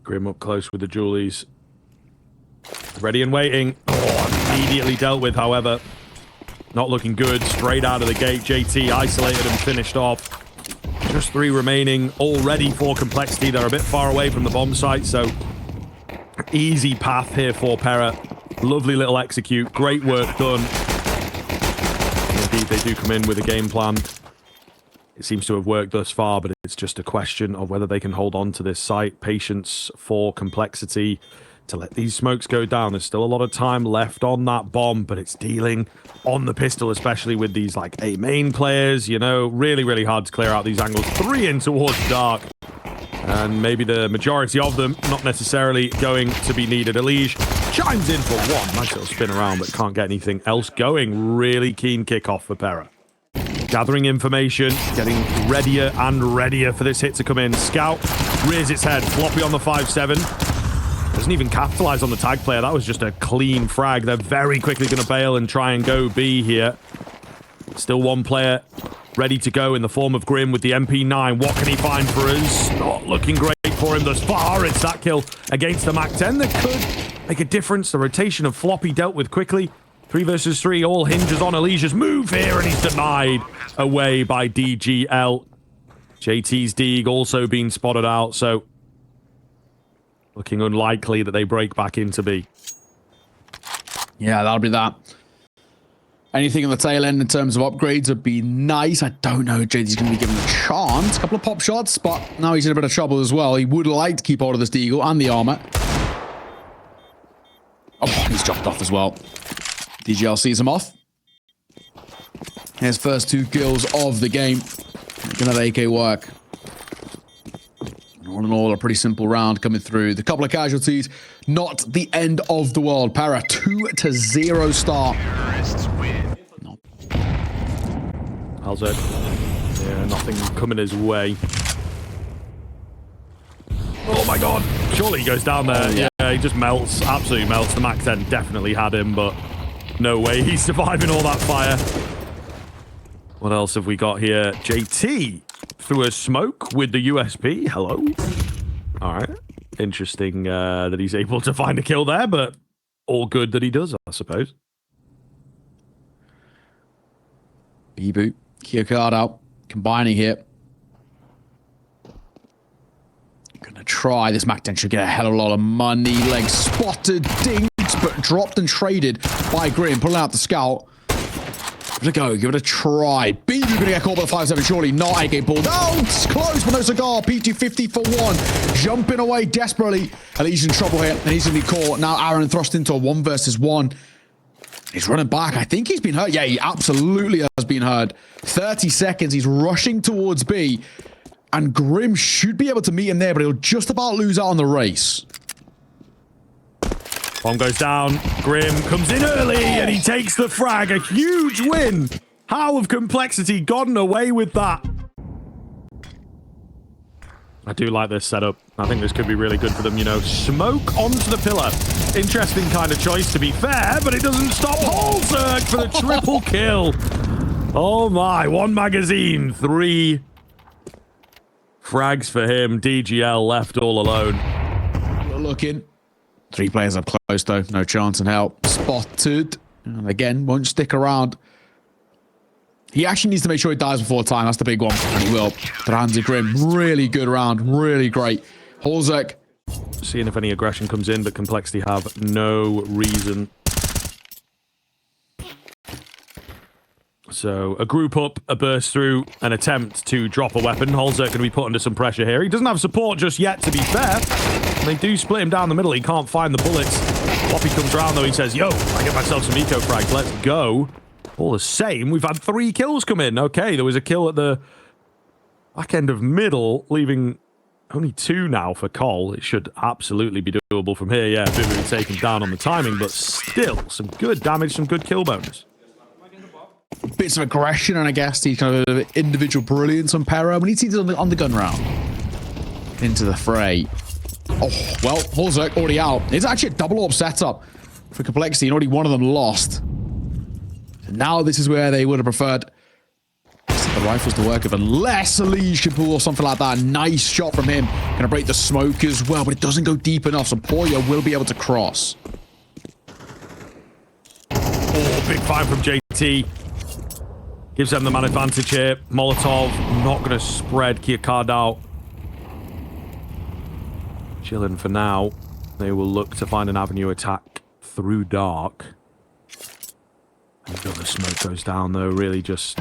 Grim up close with the Julies. Ready and waiting. Oh, immediately dealt with, however. Not looking good. Straight out of the gate. JT isolated and finished off. Just 3 remaining. All ready for Complexity. They're a bit far away from the bomb site, so easy path here for Pera. Lovely little execute. Great work done. Indeed, they do come in with a game plan. It seems to have worked thus far, but it's just a question of whether they can hold on to this site. Patience for Complexity to let these smokes go down. There's still a lot of time left on that bomb, but it's dealing on the pistol, especially with these like A main players, you know, really, really hard to clear out these angles. 3 in towards dark. And maybe the majority of them not necessarily going to be needed. Elige chimes in for 1. Nice little spin around, but can't get anything else going. Really keen kickoff for Pera. Gathering information, getting readier and readier for this hit to come in. Scout rears its head. Floppy on the 5-7. Doesn't even capitalize on the tag player. That was just a clean frag. They're very quickly going to bail and try and go B here. Still 1 player ready to go in the form of Grim with the MP9. What can he find for us? Not looking great for him thus far. It's that kill against the MAC-10 that could make a difference. The rotation of Floppy dealt with quickly. 3 versus 3, all hinges on Elige's move here, and he's denied away by DGL. JT's Deeg also being spotted out, so looking unlikely that they break back into B. Yeah, that'll be that. Anything in the tail end in terms of upgrades would be nice. I don't know if JT's going to be given a chance. A couple of pop shots, but now he's in a bit of trouble as well. He would like to keep hold of this Deagle and the armor. Oh, he's dropped off as well. DGL sees him off. His first 2 kills of the game. Gonna have AK work. All in all, a pretty simple round coming through. The couple of casualties, not the end of the world. Pera 2-0 start. No. How's it? Yeah, nothing coming his way. Oh my god! Surely he goes down there. Yeah, he just melts. Absolutely melts. The MAC-10 definitely had him, but no way he's surviving all that fire. What else have we got here? JT through a smoke with the USP. Hello. All right. Interesting that he's able to find a kill there, but all good that he does, I suppose. B-boot. Key card out. Combining here. Gonna try. This MAC-10 should get a hell of a lot of money. Leg spotted, dinged, but dropped and traded by Grim. Pulling out the scout. Give it a go. Give it a try. B, you're gonna get caught by the 5-7. Surely not. AK pulled out. It's close, but no cigar. PT50 for 1. Jumping away desperately. And he's in trouble here, and he's gonna be caught. Now Aaron thrust into a 1 versus 1. He's running back. I think he's been hurt. Yeah, he absolutely has been hurt. 30 seconds. He's rushing towards B. And Grim should be able to meet him there, but he'll just about lose out on the race. Bomb goes down. Grim comes in early, and he takes the frag. A huge win. How have Complexity gotten away with that? I do like this setup. I think this could be really good for them, you know. Smoke onto the pillar. Interesting kind of choice, to be fair, but it doesn't stop Holzerk for the triple kill. Oh my, 1 magazine, 3 frags for him. DGL left all alone. Looking. 3 players up close, though. No chance in hell. Spotted. And again, won't stick around. He actually needs to make sure he dies before time. That's the big one. And he will. Transit Grim. Really good round. Really great. Holzek. Seeing if any aggression comes in, but Complexity have no reason. So, a group up, a burst through, an attempt to drop a weapon. Holzerk going to be put under some pressure here. He doesn't have support just yet, to be fair. They do split him down the middle. He can't find the bullets. Floppy comes around, though. He says, yo, I get myself some eco frags. Let's go. All the same, we've had 3 kills come in. Okay, there was a kill at the back end of middle, leaving only 2 now for Cole. It should absolutely be doable from here. Yeah, Vivu taken down on the timing, but still, some good damage, some good kill bonus. Bits of aggression, and I guess the kind of individual brilliance on Pera. We need to see it on the gun round. Into the fray. Oh, well, Holzerk already out. It's actually a double AWP setup for Complexity, and already one of them lost. And now this is where they would have preferred the rifles to work with, unless Elise can pull off something like that. Nice shot from him. Gonna break the smoke as well, but it doesn't go deep enough, so Poya will be able to cross. Oh, big find from JT. Gives them the man advantage here. Molotov not going to spread Kiercard out. Chilling for now. They will look to find an avenue attack through dark. Another smoke goes down, though. Really just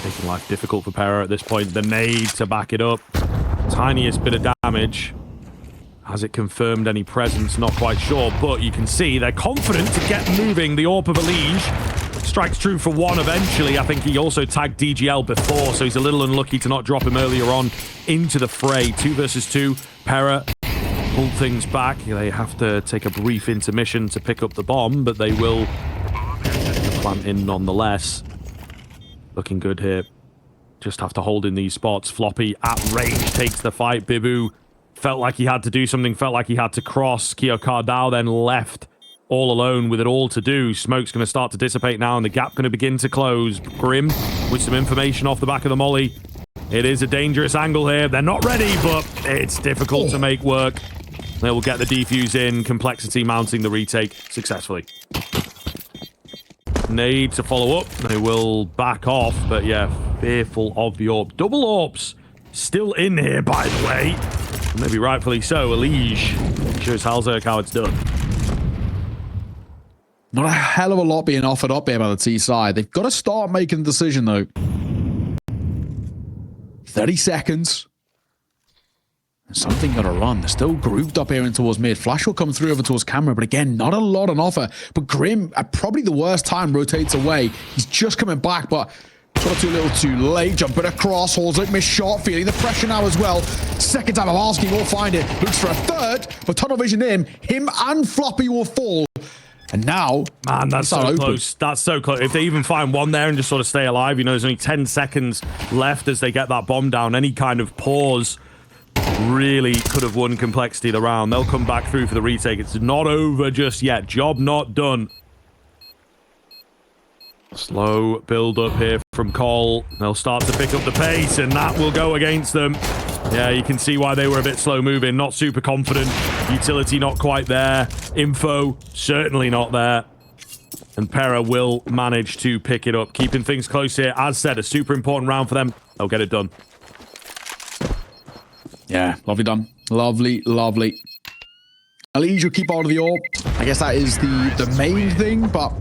making life difficult for Pera at this point. The nade to back it up. Tiniest bit of damage. Has it confirmed any presence? Not quite sure, but you can see they're confident to get moving. The AWP of Elige strikes true for one eventually. I think he also tagged DGL before, so he's a little unlucky to not drop him earlier on into the fray. 2 versus 2. Pera pull things back. They have to take a brief intermission to pick up the bomb, but they will plant in nonetheless. Looking good here. Just have to hold in these spots. Floppy at range takes the fight. Bibu felt like he had to do something, felt like he had to cross. Kiercard then left all alone with it all to do. Smoke's going to start to dissipate now, and the gap going to begin to close. Grim with some information off the back of the molly. It is a dangerous angle here. They're not ready, but it's difficult to make work. They will get the defuse in. Complexity mounting the retake successfully. Need to follow up. They will back off, but yeah, fearful of the AWP. Double AWPs still in here, by the way. Maybe rightfully so. Elige shows Halzerk how it's done. Not a hell of a lot being offered up here by the T side. They've got to start making the decision, though. 30 seconds. Something got to run. They're still grouped up here in towards mid. Flash will come through over towards camera, but again, not a lot on offer. But Grim, at probably the worst time, rotates away. He's just coming back, but sort of too little too late. Jumping across. Halzerk missed shot. Feeling the pressure now as well. Second time of asking, will find it. Looks for a third, but tunnel vision him. Him and Floppy will fall. And now, man, that's so close. That's so close. If they even find one there and just sort of stay alive, you know, there's only 10 seconds left as they get that bomb down. Any kind of pause really could have won Complexity the round. They'll come back through for the retake. It's not over just yet. Job not done. Slow build up here from Cole. They'll start to pick up the pace, and that will go against them. Yeah, you can see why they were a bit slow moving. Not super confident. Utility not quite there. Info certainly not there. And Pera will manage to pick it up. Keeping things close here. As said, a super important round for them. They'll get it done. Yeah, lovely done. Lovely, lovely. Elige will keep hold of the AWP. I guess that is the main thing, but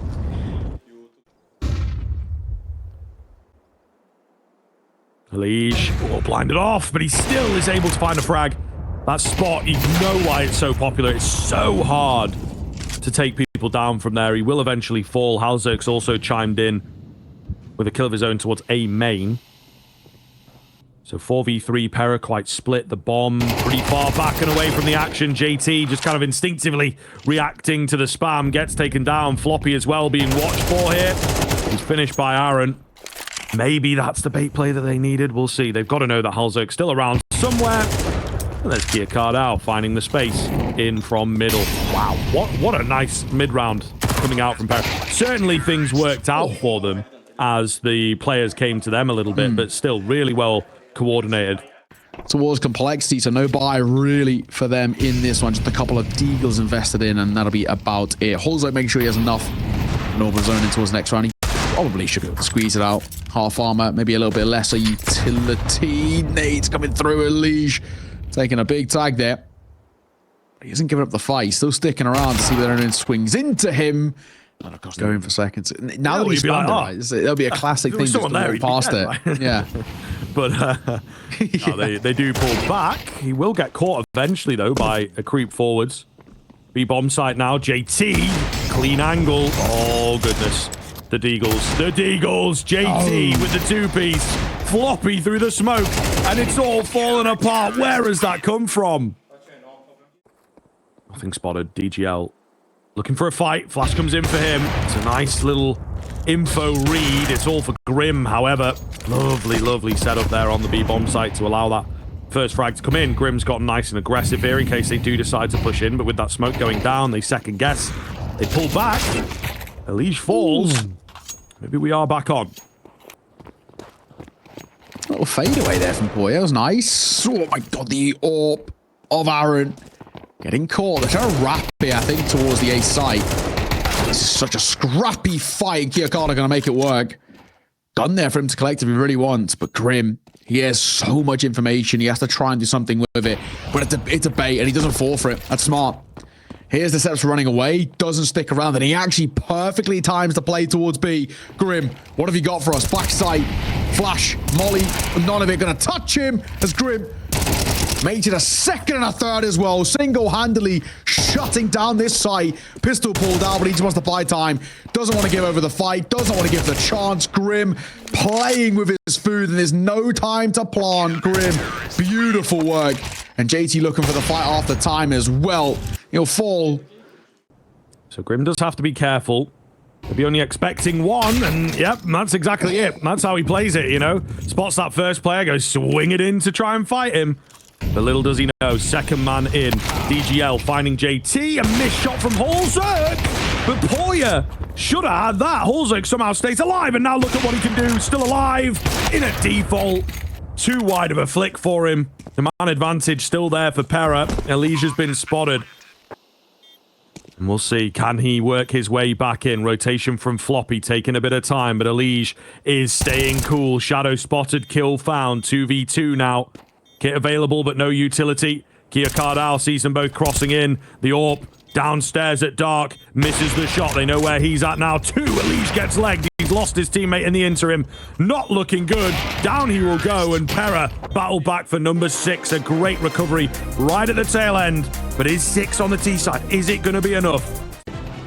Elige, blinded off, but he still is able to find a frag. That spot, you know why it's so popular. It's so hard to take people down from there. He will eventually fall. Halzerk's also chimed in with a kill of his own towards A main. So 4v3, Pera quite split. The bomb pretty far back and away from the action. JT just kind of instinctively reacting to the spam. Gets taken down. Floppy as well being watched for here. He's finished by Aaron. Maybe that's the bait play that they needed. We'll see. They've got to know that Halzerk's still around somewhere. And there's Kiercard out, finding the space in from middle. Wow, what a nice mid-round coming out from Pera. Certainly things worked out for them as the players came to them a little bit, but still really well coordinated. Towards Complexity, so no buy really for them in this one. Just a couple of deagles invested in, and that'll be about it. Halzerk making sure he has enough normal zone in towards the next round. He probably should be able to squeeze it out. Half armor, maybe a little bit lesser utility. Nades coming through. Elige taking a big tag there. He hasn't given up the fight. He's still sticking around to see whether anyone swings into him. And of course, going for seconds. Now that he's like, there'll be a classic thing just to walk past it. Right? Yeah. But yeah. No, they do pull back. He will get caught eventually, though, by a creep forwards. B-bomb site now. JT. Clean angle. Oh, goodness. The Deagles. The Deagles. JT with the two-piece. Floppy through the smoke. And it's all falling apart. Where has that come from? Nothing spotted. DGL looking for a fight. Flash comes in for him. It's a nice little info read. It's all for Grim, however. Lovely, lovely setup there on the B-bomb site to allow that first frag to come in. Grim's got nice and aggressive here in case they do decide to push in, but with that smoke going down, they second guess. They pull back. Elige falls. Maybe we are back on. little fadeaway there from Poya. That was nice. Oh my god, the AWP of Aaron. Getting caught. They're trying to wrap it, I think, towards the A site. This is such a scrappy fight. Kiyokada gonna make it work. Done there for him to collect if he really wants, but Grim, he has so much information. He has to try and do something with it, but it's a bait, and he doesn't fall for it. That's smart. Here's the steps for running away. Doesn't stick around, and he actually perfectly times the play towards B. Grim, what have you got for us? Backside, flash, molly, none of it gonna touch him as Grim makes it a second and a third as well. Single-handedly shutting down this site. Pistol pulled out, but he just wants to buy time. Doesn't want to give over the fight. Doesn't want to give the chance. Grim playing with his food, and there's no time to plant. Grim, beautiful work. And JT looking for the fight after time as well. He'll fall. So Grim does have to be careful. He'll be only expecting one, and yep, that's exactly it. That's how he plays it, you know? Spots that first player, goes swing it in to try and fight him. But little does he know, second man in. DGL finding JT, a missed shot from Holzerk. But Poya should have had that. Holzerk somehow stays alive, and now look at what he can do. Still alive in a default. Too wide of a flick for him. The man advantage still there for Pera. Elijah's been spotted. And we'll see, can he work his way back in? Rotation from Floppy, taking a bit of time, but Elijah is staying cool. Shadow spotted, kill found. 2v2 now. Kit available, but no utility. Kiyokada sees them both crossing in. The AWP downstairs at dark. Misses the shot. They know where he's at now. Elijah gets legged. He's lost his teammate in the interim. Not looking good. Down he will go, and Pera battle back for number 6. A great recovery right at the tail end. But is 6 on the T side? Is it going to be enough?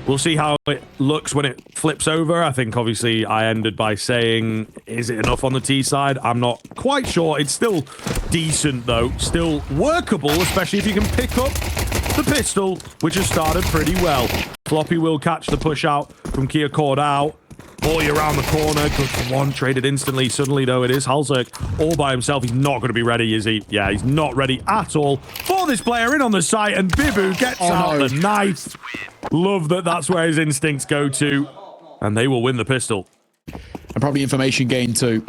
We'll see how it looks when it flips over. I think, obviously, I ended by saying, is it enough on the T side? I'm not quite sure. It's still decent, though. Still workable, especially if you can pick up the pistol, which has started pretty well. Floppy will catch the push out from Kiyokada. Boy around the corner. Good for one. Traded instantly. Suddenly, though, it is Halzerk all by himself. He's not going to be ready, is he? Yeah, he's not ready at all for this player in on the site, and Bibu gets out the knife. Love that that's where his instincts go to, and they will win the pistol. And probably information gain, too.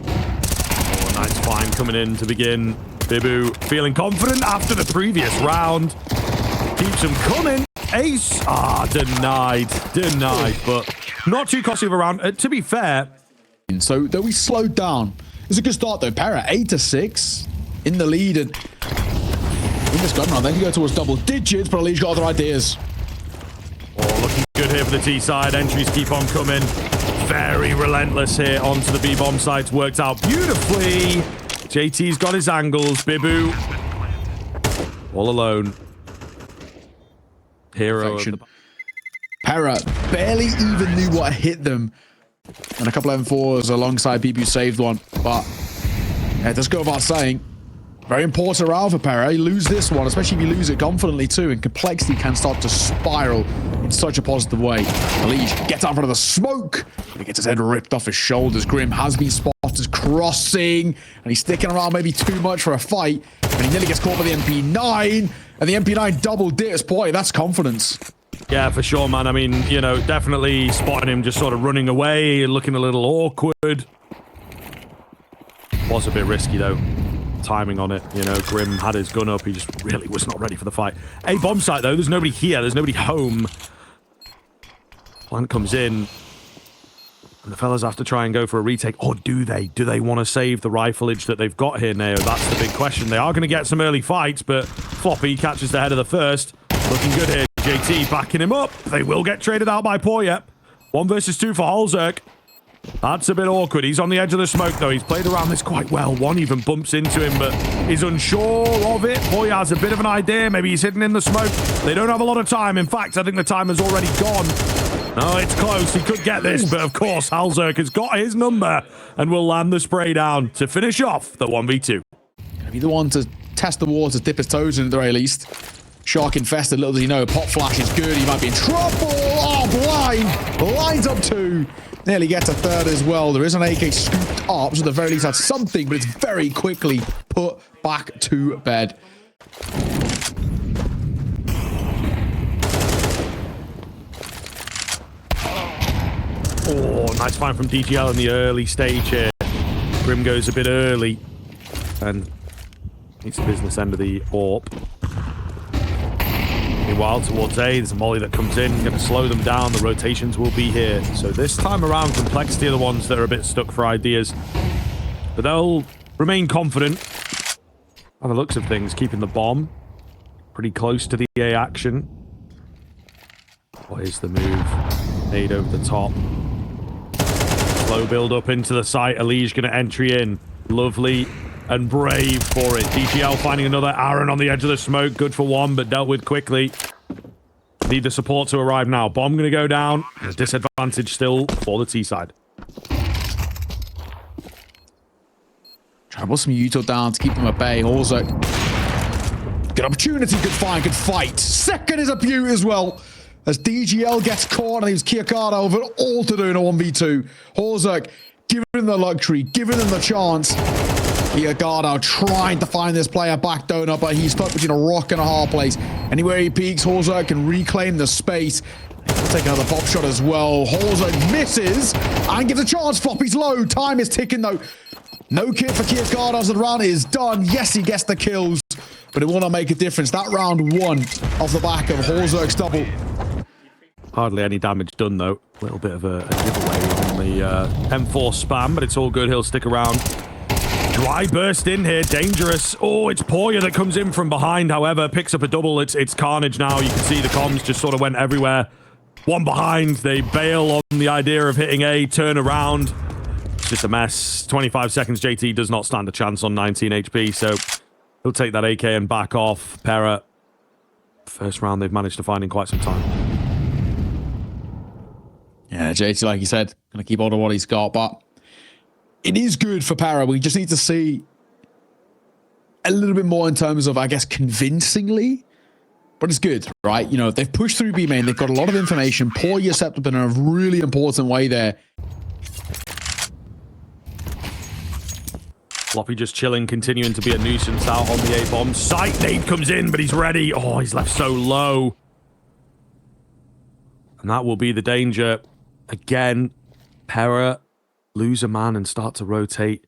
Oh, nice find coming in to begin. Bibu feeling confident after the previous round. Keeps him coming. Ace. Denied, but not too costly of a round. To be fair. So, though we slowed down, it's a good start, though. Pera, 8-6 in the lead, and in this gun round, then you go towards double digits, but Elijah got other ideas. Oh, looking good here for the T side. Entries keep on coming. Very relentless here onto the B-bomb sites. Worked out beautifully. JT's got his angles. Bibu all alone. Hero. Pera barely even knew what hit them. And a couple of M4s alongside people who saved one. But yeah, it does go without saying. Very important round for Pera. You lose this one, especially if you lose it confidently too, and complexity can start to spiral in such a positive way. Elijah gets out in front of the smoke, and he gets his head ripped off his shoulders. Grim has been spotted crossing, and he's sticking around maybe too much for a fight, and he nearly gets caught by the MP9, and the MP9 double dips. Boy, that's confidence. Yeah, for sure, man. I mean, you know, definitely spotting him just sort of running away, looking a little awkward. Was a bit risky, though. Timing on it, you know. Grim had his gun up. He just really was not ready for the fight. A bomb site, though. There's nobody here. There's nobody home. Plant comes in. And the fellas have to try and go for a retake. Or do they? Do they want to save the rifleage that they've got here now? That's the big question. They are going to get some early fights, but Floppy catches the head of the first. Looking good here. JT backing him up. They will get traded out by Poya. 1 versus 2 for Holzerk. That's a bit awkward. He's on the edge of the smoke, though. He's played around this quite well. One even bumps into him, but is unsure of it. Poya has a bit of an idea. Maybe he's hidden in the smoke. They don't have a lot of time. In fact, I think the time has already gone. No, it's close. He could get this, but of course, Halzerk has got his number and will land the spray down to finish off the 1v2. Gonna be the one to test the waters, dip his toes in at the very least. Shark infested, little does he know. Pop flash is good. He might be in trouble. Oh, blind. Lines up 2. Nearly gets a third as well. There is an AK scooped up, so at the very least that's something, but it's very quickly put back to bed. Oh, nice find from DGL in the early stage here. Grim goes a bit early. And it's the business end of the AWP. Meanwhile, towards A, there's a molly that comes in, going to slow them down. The rotations will be here. So this time around, Complexity are the ones that are a bit stuck for ideas. But they'll remain confident. By the looks of things, keeping the bomb pretty close to the A action. What is the move? Nade over the top. Slow build up into the site. Elige going to entry in. Lovely and brave for it. DGL finding another Aaron on the edge of the smoke. Good for one, but dealt with quickly. Need the support to arrive now. Bomb going to go down. There's disadvantage still for the T side. Travel some Util down to keep them at bay. Also, good opportunity, good find, good fight. Second is a beaut as well. As DGL gets caught and he was Kiakada over all to do in a 1v2. Horzek giving him the luxury, giving him the chance. Kiakada trying to find this player back donut, but he's stuck between a rock and a hard place. Anywhere he peeks, Horzek can reclaim the space. He'll take another pop shot as well. Horzek misses and gets a chance. Floppy's low. Time is ticking though. No kit for Kiakada as the round is done. Yes, he gets the kills, but it will not make a difference. That round one off the back of Horzek's double. Hardly any damage done, though. A little bit of a giveaway on the M4 spam, but it's all good. He'll stick around. Dry burst in here. Dangerous. Oh, it's Poya that comes in from behind, however. Picks up a double. It's carnage now. You can see the comms just sort of went everywhere. One behind. They bail on the idea of hitting A. Turn around. It's just a mess. 25 seconds. JT does not stand a chance on 19 HP, so he'll take that AK and back off. Pera. First round they've managed to find in quite some time. Yeah, JT, like you said, going to keep hold of what he's got, but it is good for Pera. We just need to see a little bit more in terms of, I guess, convincingly, but it's good, right? You know, they've pushed through B main. They've got a lot of information. Poya stepped up in a really important way there. Floppy just chilling, continuing to be a nuisance out on the A-bomb. Sight nade comes in, but he's ready. Oh, he's left so low. And that will be the danger. Again, Pera lose a man and start to rotate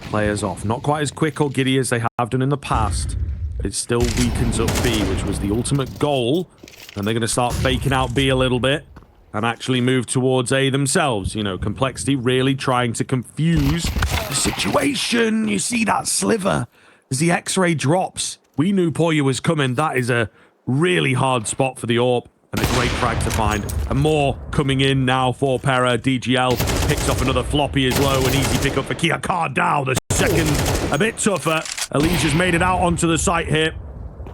players off. Not quite as quick or giddy as they have done in the past, but it still weakens up B, which was the ultimate goal. And they're going to start faking out B a little bit and actually move towards A themselves. You know, Complexity really trying to confuse the situation. You see that sliver as the X-ray drops. We knew Poya was coming. That is a really hard spot for the AWP. And a great frag to find. And more coming in now for Pera. DGL picks up another floppy as low. An easy pick up for Kiakada. The second a bit tougher. Alicia's made it out onto the site here.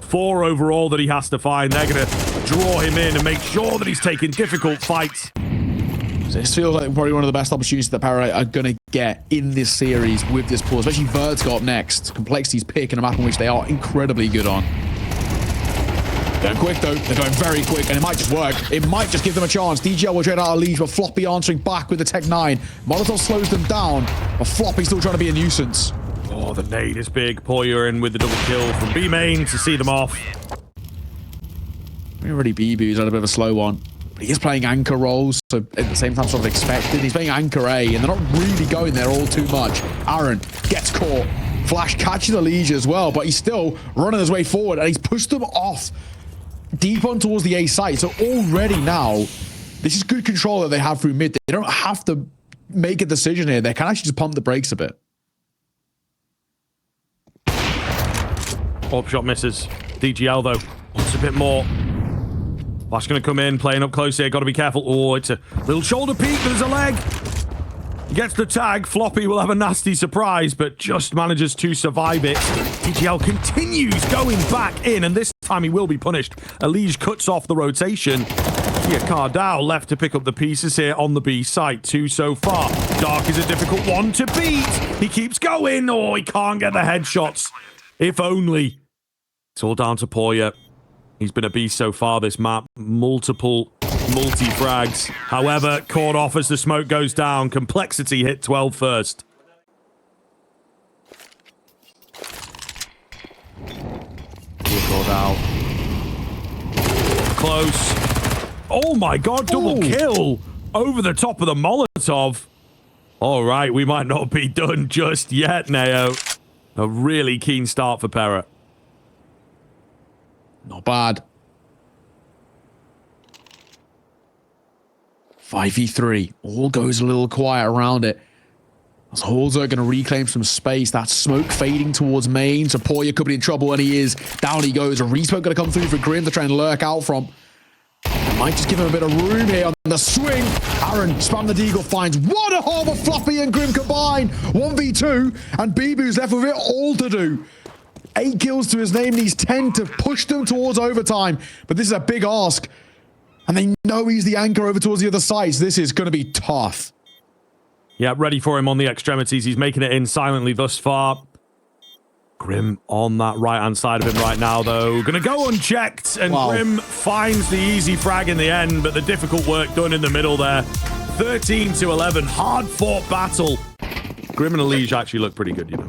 4 overall that he has to find. They're going to draw him in and make sure that he's taking difficult fights. So this feels like probably one of the best opportunities that Pera are going to get in this series with this pool, especially Vertigo up next. Complexity's picking a map in which they are incredibly good on. Going quick though, they're going very quick, and it might just work. It might just give them a chance. DGL will trade out a lead, but Floppy answering back with the Tech 9. Molotov slows them down, but Floppy's still trying to be a nuisance. Oh, the nade is big. Poya in with the double kill from B main to see them off. Already BB's had a bit of a slow one, but he is playing anchor roles, so at the same time sort of expected. He's playing anchor A, and they're not really going there all too much. Aaron gets caught. Flash catches Elige as well, but he's still running his way forward, and he's pushed them off deep on towards the A site. So already now, this is good control that they have through mid. They don't have to make a decision here. They can actually just pump the brakes a bit. Up shot misses. DGL though wants a bit more. Flash going to come in, playing up close here. Got to be careful. Oh, it's a little shoulder peek, but there's a leg. He gets the tag. Floppy will have a nasty surprise, but just manages to survive it. DGL continues going back in, and this time he will be punished. Elige cuts off the rotation. Kiakada left to pick up the pieces here on the B site. 2 so far. Dark is a difficult one to beat. He keeps going. Oh, he can't get the headshots. If only. It's all down to Poya. He's been a beast so far this map. Multi-frags. However, caught off as the smoke goes down. Complexity hit 12 first. Caught out. Close. Oh my god, double kill over the top of the Molotov. All right, we might not be done just yet, Neo. A really keen start for Pera. Not bad. 5v3. All goes a little quiet around it. As Halls are going to reclaim some space. That smoke fading towards main. So Poya could be in trouble, and he is. Down he goes. A resmoke going to come through for Grim to try and lurk out from. Might just give him a bit of room here on the swing. Aaron, spam the deagle, finds what a horrible Fluffy and Grim combine. 1v2, and Bibu's left with it all to do. 8 kills to his name, and he's 10 to push them towards overtime. But this is a big ask. And they know he's the anchor over towards the other side, so this is going to be tough. Yeah, ready for him on the extremities. He's making it in silently thus far. Grim on that right-hand side of him right now, though. Going to go unchecked, and Grim finds the easy frag in the end, but the difficult work done in the middle there. 13 to 11, hard-fought battle. Grim and Elige actually look pretty good, you know.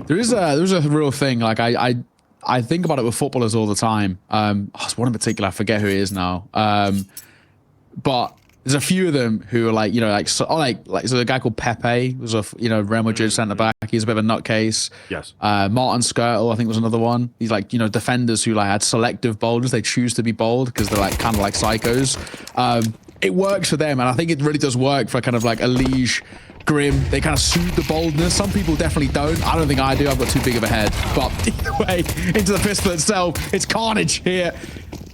There's a real thing. Like I think about it with footballers all the time. There's one in particular, I forget who it is now. But there's a few of them who are like, you know, so a guy called Pepe was a, you know, Real Madrid centre back. He's a bit of a nutcase. Yes. Martin Skirtle, I think, was another one. He's like, you know, defenders who like had selective boldness. They choose to be bold because they're like kind of like psychos. It works for them, and I think it really does work for kind of like Elige, Grim. They kind of suit the boldness. Some people definitely don't. I don't think I do. I've got too big of a head. But either way, into the pistol itself, it's carnage here.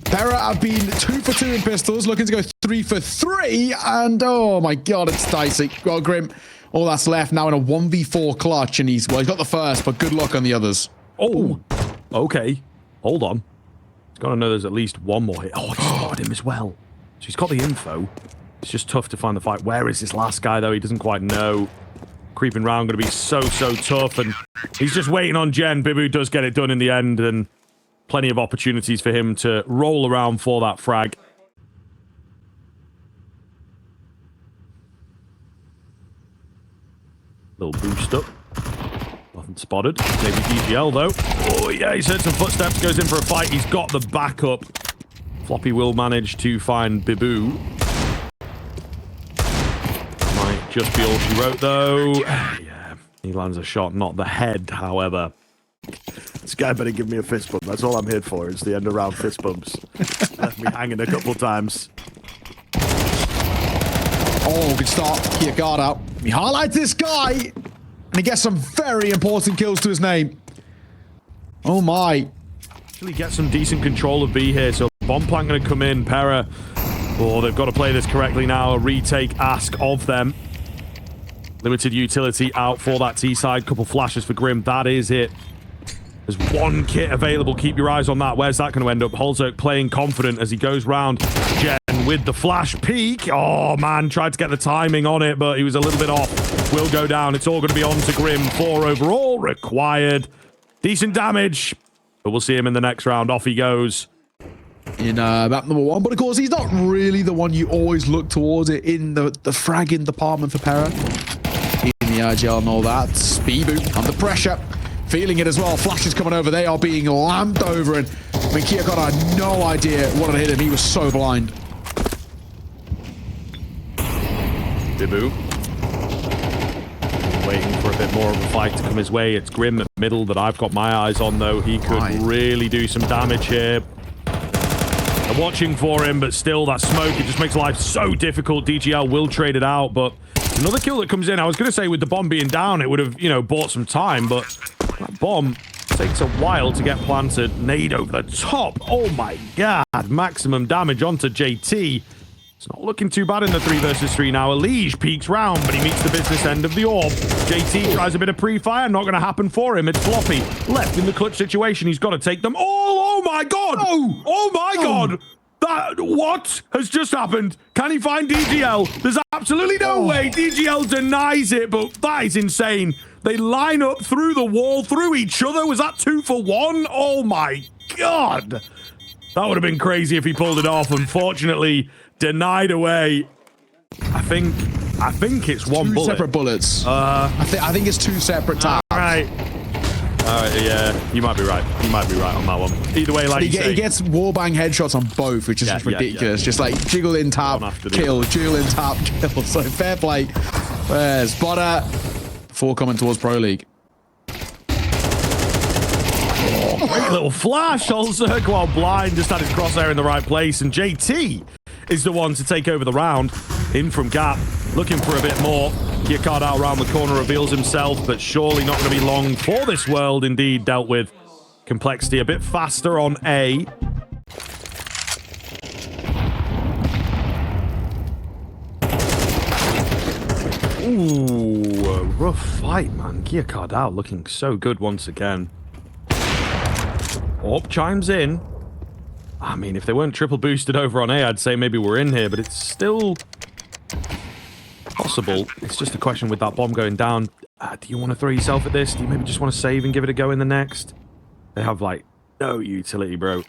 Pera have been 2 for 2 in pistols, looking to go 3 for 3, and oh my god, it's dicey. Well, Grim, all that's left now in a 1v4 clutch, and he's got the first, but good luck on the others. Oh, okay. Hold on. He's got to know there's at least one more here. Oh, he spotted him as well. So he's got the info. It's just tough to find the fight. Where is this last guy, though? He doesn't quite know. Creeping around, going to be so tough, and he's just waiting on Jen. Bibu does get it done in the end, and plenty of opportunities for him to roll around for that frag. Little boost up. Nothing spotted. Maybe DGL, though. Oh, yeah, he's heard some footsteps. Goes in for a fight. He's got the backup. Floppy will manage to find Bibu. Might just be all she wrote, though. Yeah, he lands a shot, not the head, however. This guy better give me a fist bump. That's all I'm here for, is the end around fist bumps. Left me hanging a couple times. Oh, good start. Keep your guard out. He highlights this guy, and he gets some very important kills to his name. Oh my. Actually get some decent control of B here, so bomb plant going to come in. Pera, oh, they've got to play this correctly now. A retake ask of them. Limited utility out for that T side. Couple flashes for Grim. That is it. There's one kit available. Keep your eyes on that. Where's that going to end up? Holzerk playing confident as he goes round. Jen with the flash peek. Oh, man. Tried to get the timing on it, but he was a little bit off. Will go down. It's all going to be on to Grim. 4 overall required. Decent damage. But we'll see him in the next round. Off he goes. In map number 1. But, of course, he's not really the one you always look towards it in the fragging department for Pera. In the RGL and all that. Bibu under pressure. Feeling it as well. Flash is coming over. They are being lamped over, and Mikiyakota had no idea what had hit him. He was so blind. Bibu. Waiting for a bit more of a fight to come his way. It's Grim at middle that I've got my eyes on, though. He could really do some damage here. I'm watching for him, but still, that smoke, it just makes life so difficult. DGL will trade it out, but another kill that comes in. I was going to say with the bomb being down, it would have, you know, bought some time, but that bomb takes a while to get planted. Nade over the top. Oh my god. Maximum damage onto JT. It's not looking too bad in the 3 versus 3 now. Elige peeks round, but he meets the business end of the orb. JT tries a bit of pre-fire. Not going to happen for him. It's Floppy. Left in the clutch situation. He's got to take them all. Oh my god. No. Oh my god. What has just happened? Can he find DGL? There's absolutely no way. DGL denies it, but that is insane. They line up through the wall, through each other. Was that 2 for 1? Oh my god. That would have been crazy if he pulled it off. Unfortunately, denied away. I think it's one bullet. 2 separate bullets. I think it's 2 separate taps. All right, yeah, you might be right. You might be right on that one. Either way, like you say, he gets wallbang headshots on both, which is just ridiculous. Just like jiggle in, tap, kill, jiggle in, tap, kill. So fair play. Where's Butter? Before coming towards Pro League. Great little flash. Olzerk, while blind, just had his crosshair in the right place. And JT is the one to take over the round. In from Gap, looking for a bit more. Gearcard out around the corner, reveals himself, but surely not going to be long for this world. Indeed, dealt with. Complexity a bit faster on A. Ooh, a rough fight, man. Gearcard out looking so good once again. Orb chimes in. I mean, if they weren't triple boosted over on A, I'd say maybe we're in here, but it's still possible. It's just a question with that bomb going down. Do you want to throw yourself at this? Do you maybe just want to save and give it a go in the next? They have, like, no utility, bro.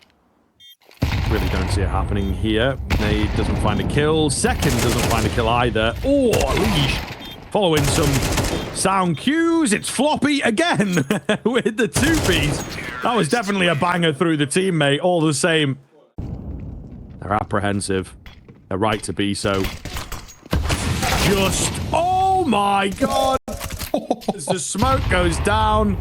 Really don't see it happening here. Nade doesn't find a kill. Second doesn't find a kill either. Oh, Leash following some sound cues. It's Floppy again with the two-piece. That was definitely a banger through the teammate. All the same. They're apprehensive. They're right to be so. Just, oh my god. As the smoke goes down.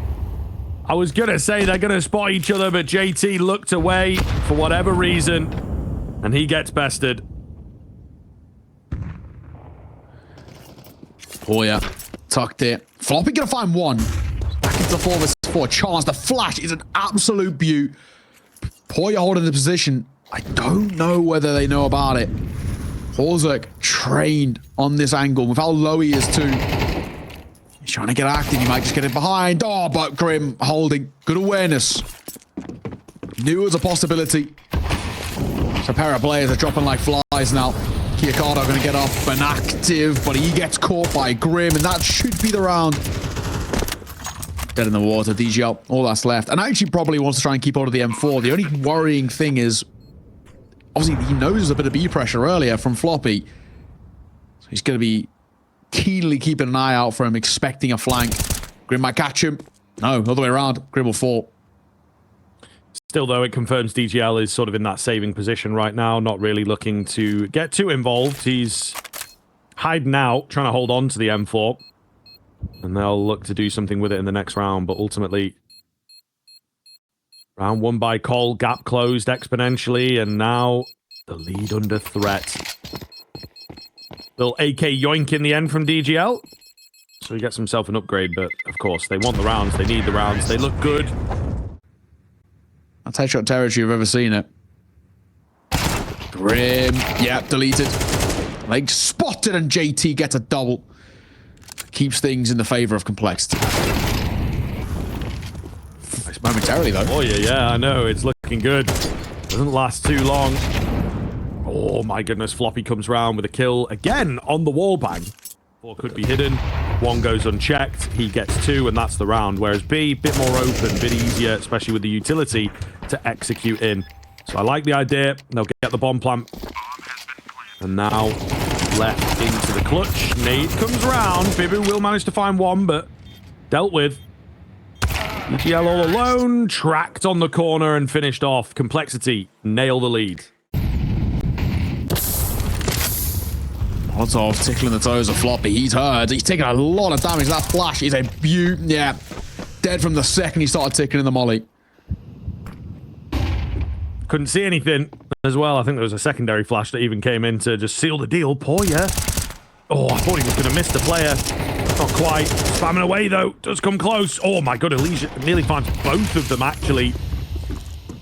I was going to say they're going to spot each other, but JT looked away for whatever reason, and he gets bested. Poya tucked it. Floppy going to find one. Back into 4 vs 4. Chance. The flash is an absolute beaut. Poya holding the position. I don't know whether they know about it. Horzek trained on this angle with how low he is too. He's trying to get active. He might just get it behind. Oh, but Grim holding. Good awareness. Knew it was a possibility. So Pera players are dropping like flies now. Gearcard going to get up and active, but he gets caught by Grim, and that should be the round. Dead in the water, DGL. All that's left. And actually probably wants to try and keep hold of the M4. The only worrying thing is, obviously, he knows there's a bit of B pressure earlier from Floppy. So he's going to be keenly keeping an eye out for him, expecting a flank. Grim might catch him. No, other way around. Grim will fall. Still, though, it confirms DGL is sort of in that saving position right now, not really looking to get too involved. He's hiding out, trying to hold on to the M4. And they'll look to do something with it in the next round, but ultimately, round won by Cole, gap closed exponentially, and now the lead under threat. Little AK yoink in the end from DGL. So he gets himself an upgrade, but of course, they want the rounds, they need the rounds, they look good. That's headshot territory if I've ever seen it. Grim. Yep, deleted. Like spotted, and JT gets a double. Keeps things in the favor of complexity. Nice momentarily, though. Oh, yeah, I know. It's looking good. Doesn't last too long. Oh, my goodness. Floppy comes round with a kill again on the wall bang. 4 could be hidden. 1 goes unchecked. He gets 2, and that's the round. Whereas B, bit more open, bit easier, especially with the utility to execute in. So I like the idea. They'll get the bomb plant. And now left into the clutch. Nade comes round. Bibu will manage to find 1, but dealt with. EGL all alone. Tracked on the corner and finished off. Complexity nail the lead. Molotov tickling the toes of Floppy. He's hurt. He's taking a lot of damage. That flash is a beaut. Yeah. Dead from the second he started ticking in the molly. Couldn't see anything as well. I think there was a secondary flash that even came in to just seal the deal. Poya. Oh, I thought he was going to miss the player. Not quite. Spamming away, though. Does come close. Oh, my God. Elysia nearly finds both of them, actually.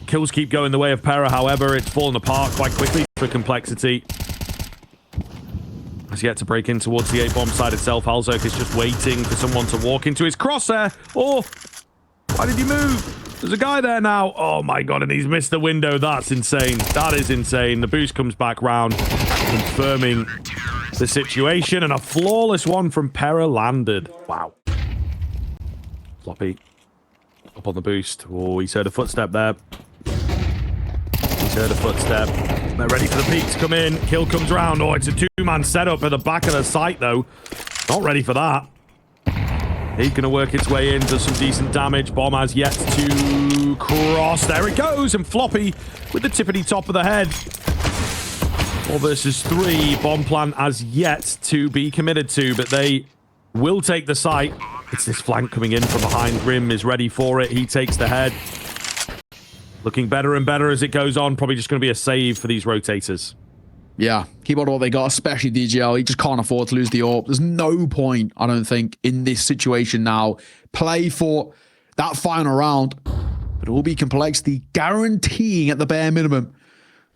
Kills keep going the way of Pera. However, it's fallen apart quite quickly for Complexity. Has yet to break in towards the A-bomb side itself. Halzerk is just waiting for someone to walk into his crosshair. Oh, why did he move? There's a guy there now. Oh my God, and he's missed the window. That's insane. That is insane. The boost comes back round, confirming the situation, and a flawless one from Pera landed. Wow. Floppy up on the boost. Oh, he's heard a footstep there. He's heard a footstep. They're ready for the peak to come in. Kill comes round. Oh, it's a 2-man setup at the back of the site, though. Not ready for that. He's going to work its way in, does some decent damage. Bomb has yet to cross. There it goes. And Floppy with the tippity top of the head. 4 versus 3. Bomb plant as yet to be committed to, but they will take the site. It's this flank coming in from behind. Grim is ready for it. He takes the head. Looking better and better as it goes on. Probably just going to be a save for these rotators. Yeah, keep on what they got, especially DGL. He just can't afford to lose the AWP. There's no point, I don't think, in this situation now. Play for that final round, but it will be complexity, guaranteeing at the bare minimum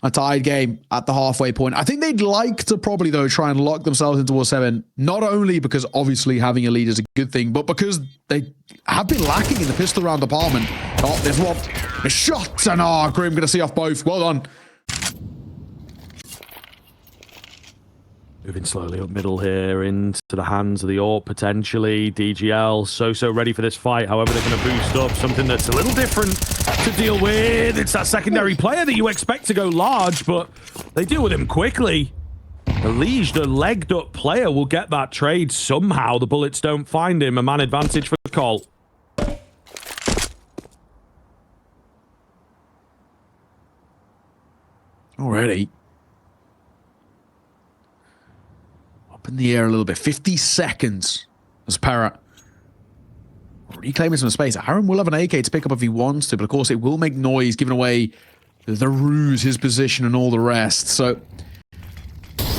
a tied game at the halfway point. I think they'd like to probably, though, try and lock themselves into War 7, not only because obviously having a lead is a good thing, but because they have been lacking in the pistol round department. Oh, there's one. A shot, and Grim going to see off both. Well done. Moving slowly up middle here into the hands of the AWP, potentially. DGL, so ready for this fight. However, they're going to boost up something that's a little different to deal with. It's that secondary player that you expect to go large, but they deal with him quickly. The Liege, the legged up player, will get that trade somehow. The bullets don't find him. A man advantage for Colt. Already. Up in the air a little bit. 50 seconds as Pera reclaiming some space. Aaron will have an AK to pick up if he wants to, but of course it will make noise, giving away the ruse, his position, and all the rest. So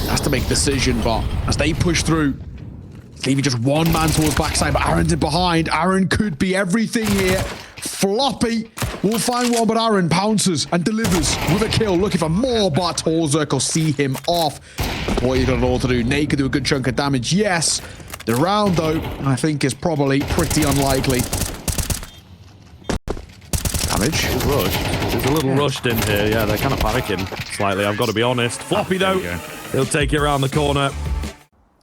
has to make a decision, but as they push through, it's leaving just one man towards backside, but Aaron's in behind. Aaron could be everything here. Floppy will find one, but Aaron pounces and delivers with a kill, looking for more, but Holzerk will see him off. Boy, you got it all to do. Nate could do a good chunk of damage, yes. The round, though, I think is probably pretty unlikely. Damage. There's a little rushed in here. Yeah, they're kind of panicking slightly, I've got to be honest. Floppy, though, he'll take it around the corner.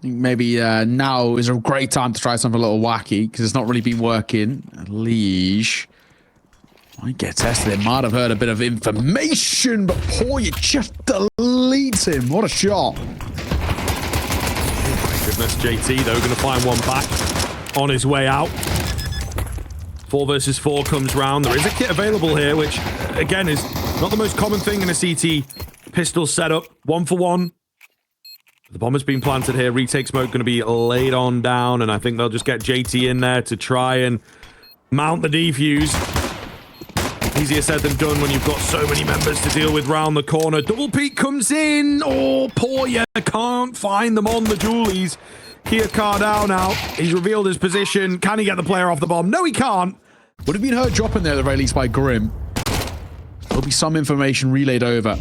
Maybe now is a great time to try something a little wacky, because it's not really been working. Liege might get tested. They might have heard a bit of information, but Poya just deletes him. What a shot. Goodness, JT, though, going to find one back on his way out. 4 versus 4 comes round. There is a kit available here, which, again, is not the most common thing in a CT pistol setup. 1 for 1. The bomb has been planted here. Retake smoke going to be laid on down, and I think they'll just get JT in there to try and mount the defuse. Easier said than done when you've got so many members to deal with round the corner. Double peek comes in. Oh, Poya can't find them on the dualies. Kia Cardao now. He's revealed his position. Can he get the player off the bomb? No, he can't. Would have been heard dropping there at the very least by Grim. There'll be some information relayed over.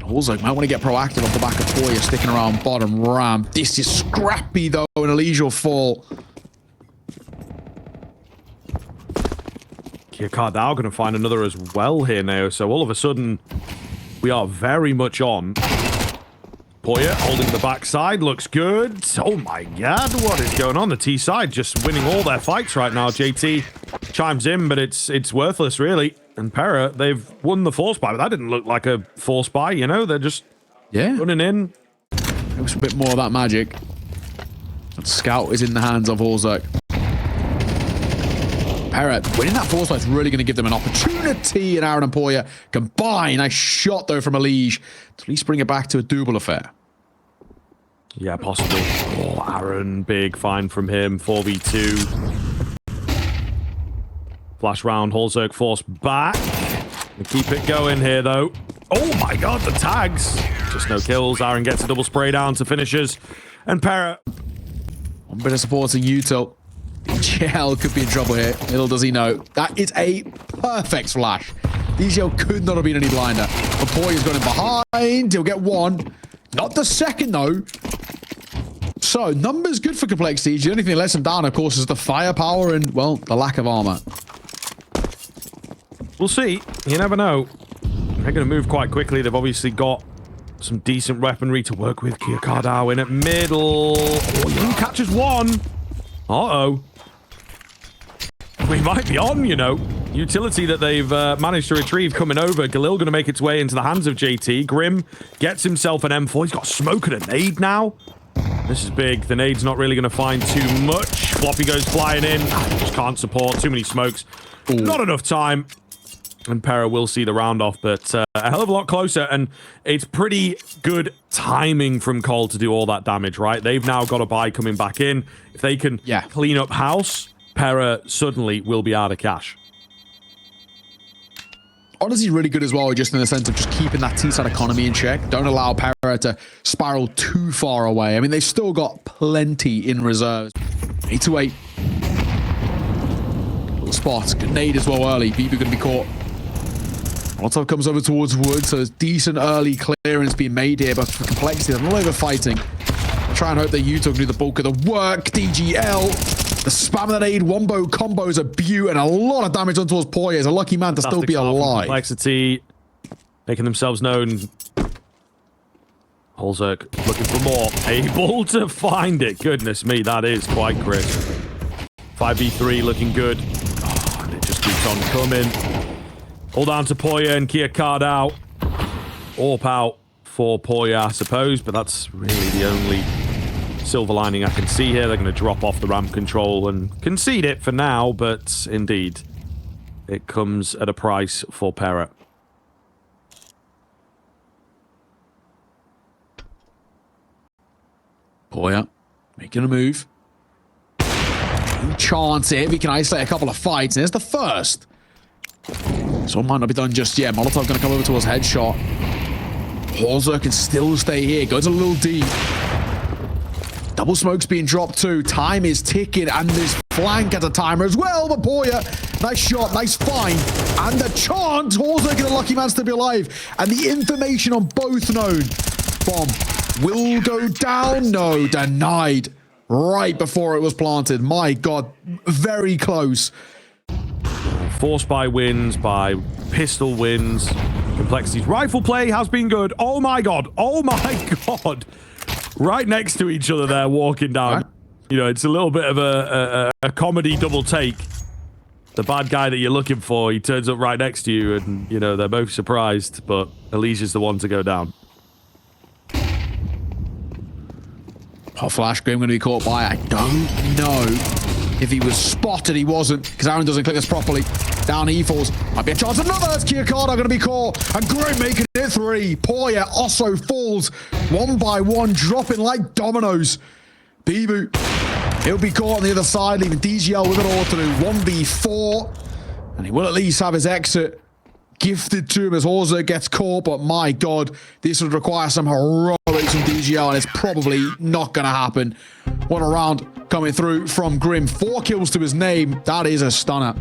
Also, might want to get proactive off the back of Poya, sticking around bottom ramp. This is Scrappy, though, and Elise will fall. Kia Cardao going to find another as well here now. So all of a sudden, we are very much on. Poya holding the backside, looks good. Oh my god, what is going on? The T side just winning all their fights right now. JT chimes in, but it's worthless really. And Pera, they've won the force buy, but that didn't look like a force buy, you know? They're just running in. It was a bit more of that magic. And Scout is in the hands of Holzerk. Pera winning that force buy is really going to give them an opportunity, and Aaron and Poya combine. Nice shot, though, from Elige to at least bring it back to a double affair. Yeah, possibly. Oh, Aaron, big find from him. 4v2. Flash round, Holzerk force back. We keep it going here, though. Oh my god, the tags. Just no kills. Aaron gets a double spray down to finishers. And Pera. One bit of supporting util. DGL could be in trouble here. Little does he know. That is a perfect flash. DGL could not have been any blinder. But Poya's got him behind. He'll get one. Not the second, though. So, numbers good for complexity. The only thing that lets him down, of course, is the firepower and, well, the lack of armor. We'll see. You never know. They're going to move quite quickly. They've obviously got some decent weaponry to work with. Kia Cardao in at middle. Oh, Young catches one. Uh-oh. We might be on, you know. Utility that they've managed to retrieve coming over. Galil going to make its way into the hands of JT. Grim gets himself an M4. He's got smoke and a nade now. This is big. The nade's not really going to find too much. Floppy goes flying in. Just can't support. Too many smokes. Ooh. Not enough time. And Pera will see the round off, but a hell of a lot closer, and it's pretty good timing from Cole to do all that damage, right? They've now got a buy coming back in. If they can clean up house, Pera suddenly will be out of cash. Honestly, really good as well, just in the sense of just keeping that T-side economy in check. Don't allow Pera to spiral too far away. I mean, they've still got plenty in reserves. 8 to 8. Little spot. Good nade as well early. Bibu going to be caught. Molotov comes over towards Wood, so there's decent early clearance being made here, but for complexity, they're not over fighting. Try and hope that Utah can do the bulk of the work. DGL. The spam of the nade, wombo combos a beaut, and a lot of damage on towards Poya. He's a lucky man to still be alive. Complexity, making themselves known. Holzerk looking for more. Able to find it. Goodness me, that is quite crisp. 5v3 looking good. Oh, and it just keeps on coming. All down to Poya and Kia card out. Orp out for Poya, I suppose, but that's really the only silver lining I can see here. They're going to drop off the ramp control and concede it for now, but indeed, it comes at a price for Pera. Poya making a move. Chance it. We can isolate a couple of fights. And there's the first. So it might not be done just yet. Molotov going to come over towards headshot. Holzer can still stay here. Goes a little deep. Double smoke's being dropped too. Time is ticking, and there's flank at the timer as well. But Poya, nice shot, nice find. And the chance, Holzer get a lucky man to be alive. And the information on both known. Bomb will go down. No, denied right before it was planted. My God, very close. Force by wins, by pistol wins. Complexity's rifle play has been good. Oh my God. Oh my God. Right next to each other there, walking down. Right. You know, it's a little bit of a comedy double take. The bad guy that you're looking for, he turns up right next to you, and, you know, they're both surprised, but Alicia's the one to go down. Hot flash, Grim going to be caught by, I don't know if he was spotted. He wasn't, because Aaron doesn't click this properly. Down he falls. Might be a chance. Another Kiakada going to be caught. And Grim making it 3. Poya also falls one by one, dropping like dominoes. Bibu, he'll be caught on the other side, leaving DGL with it all to do. 1v4. And he will at least have his exit gifted to him as Horza gets caught. But my God, this would require some heroics from DGL, and it's probably not going to happen. What a round coming through from Grim. 4 kills to his name. That is a stunner.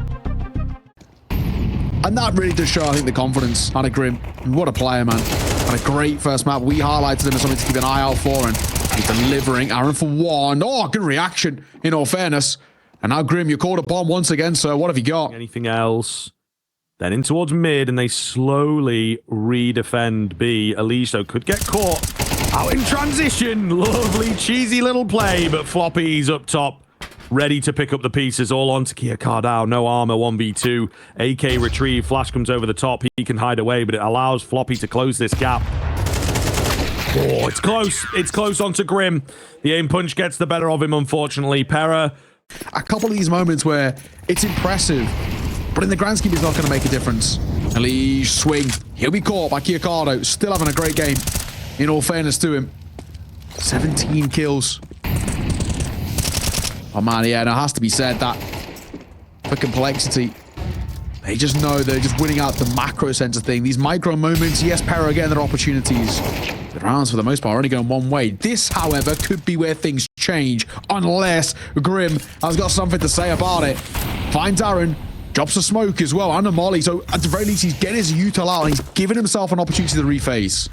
And that really does show, I think, the confidence out of Grim. What a player, man. And a great first map. We highlighted him as something to keep an eye out for, and he's delivering. Aaron for 1. Oh, good reaction, in all fairness. And now, Grim, you're called upon once again, sir. What have you got? Anything else? Then in towards mid, and they slowly redefend B. Alicia could get caught out in transition. Lovely, cheesy little play, but Floppy's up top, ready to pick up the pieces. All on to Kia Cardao. No armor, 1v2. AK retrieve. Flash comes over the top. He can hide away, but it allows Floppy to close this gap. Oh, it's close. It's close onto Grim. The aim punch gets the better of him, unfortunately. Pera. A couple of these moments where it's impressive, but in the grand scheme, it's not going to make a difference. Elige swing. He'll be caught by Kiacardo. Still having a great game, in all fairness to him. 17 kills. Oh man, yeah, no, it has to be said that for complexity, they just know they're just winning out the macro sense of thing. These micro moments, yes, Pera getting their opportunities. The rounds, for the most part, are only going one way. This, however, could be where things change, unless Grim has got something to say about it. Finds Aaron. Drops a smoke as well, and a molly. So at the very least, he's getting his util out, and he's giving himself an opportunity to rephase.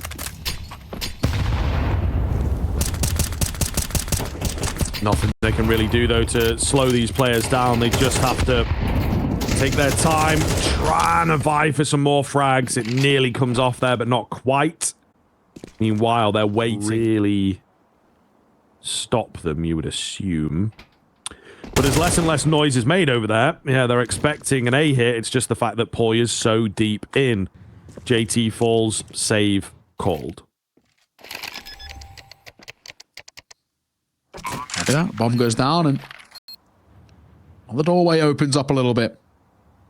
Nothing they can really do, though, to slow these players down. They just have to take their time, trying to vie for some more frags. It nearly comes off there, but not quite. Meanwhile, their weight really stop them, you would assume. But as less and less noise is made over there, yeah, they're expecting an A hit. It's just the fact that Poya's so deep in. JT falls, save called. Copy that. Bomb goes down, and the doorway opens up a little bit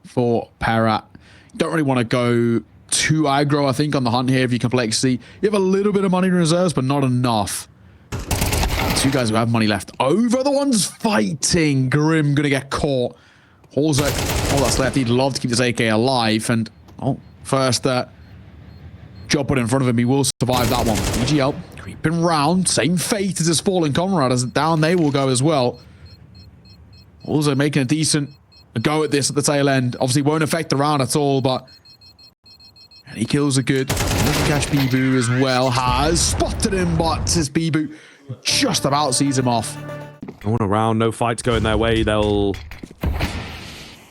for Pera. Don't really want to go too aggro, I think, on the hunt here. If you complexity, you have a little bit of money in reserves, but not enough. Two guys who have money left over. The one's fighting. Grim gonna get caught. Halls all that's left. He'd love to keep this AK alive. And, first job put in front of him. He will survive that one. EGL creeping round. Same fate as his fallen comrade. As down they will go as well. Also making a decent go at this at the tail end. Obviously won't affect the round at all, but any kills are good. Doesn't catch Bibu as well. Has spotted him, but his Bibu just about sees him off. Going around, no fights going their way. They'll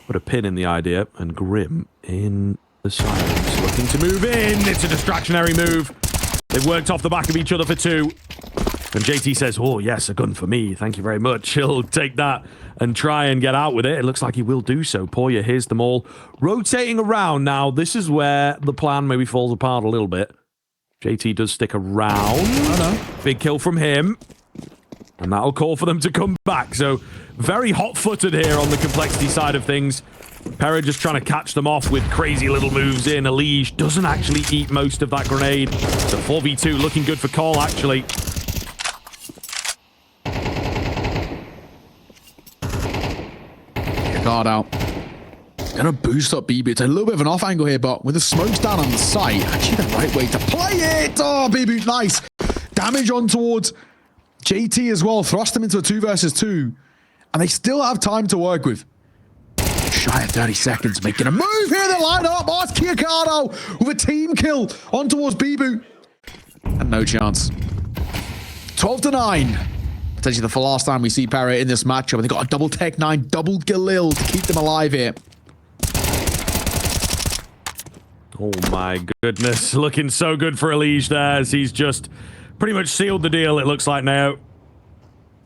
put a pin in the idea, and Grim in the silence, looking to move in. It's a distractionary move. They've worked off the back of each other for 2. And JT says, oh, yes, a gun for me. Thank you very much. He'll take that and try and get out with it. It looks like he will do so. Poya hears them all rotating around. Now, this is where the plan maybe falls apart a little bit. JT does stick around. Big kill from him. And that'll call for them to come back. So, very hot-footed here on the complexity side of things. Pera just trying to catch them off with crazy little moves in. Elige doesn't actually eat most of that grenade. So 4v2 looking good for Cole, actually. Guard out. Gonna boost up Bibu. It's a little bit of an off angle here, but with the smokes down on the site, actually the right way to play it. Oh, Bibu, nice. Damage on towards JT as well. Thrust them into a 2 versus 2. And they still have time to work with. Shy of 30 seconds, making a move here. They line up. Oh, it's Kiakado with a team kill on towards Bibu. And no chance. 12-9. Potentially the last time we see Pera in this matchup. They got a double Tech 9, double Galil to keep them alive here. Oh my goodness. Looking so good for Elige there as he's just pretty much sealed the deal, it looks like now.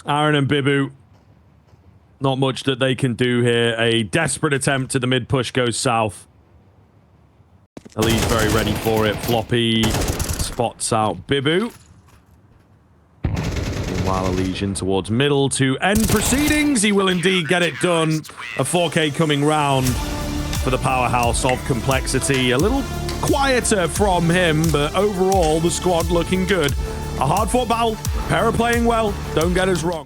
Aaron and Bibu. Not much that they can do here. A desperate attempt to the mid push goes south. Elige very ready for it. Floppy spots out Bibu. Meanwhile, Elige in towards middle to end proceedings. He will indeed get it done. A 4K coming round for the powerhouse of complexity. A little quieter from him, but overall, the squad looking good. A hard-fought battle. Pera playing well. Don't get us wrong.